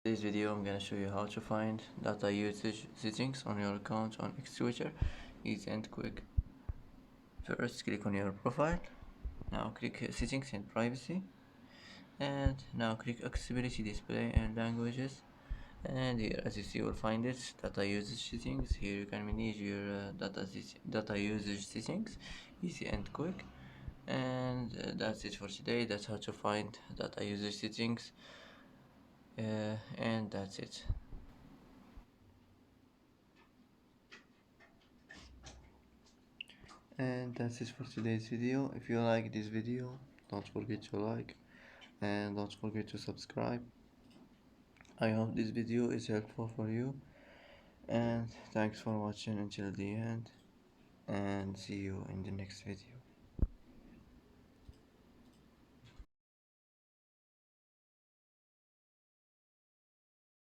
This video I'm gonna show you how to find data usage settings on your account on Xtwitter. Easy and quick. First click on your profile. Now click settings and privacy, and now click accessibility, display and languages. And here, as you see, you will find it, data usage settings. Here you can manage your data usage settings, easy and quick. And that's it for today. That's how to find data usage settings, and that's it. And that's it for today's video. If you like this video, don't forget to like and don't forget to subscribe. I hope this video is helpful for you, and thanks for watching until the end, and see you in the next video.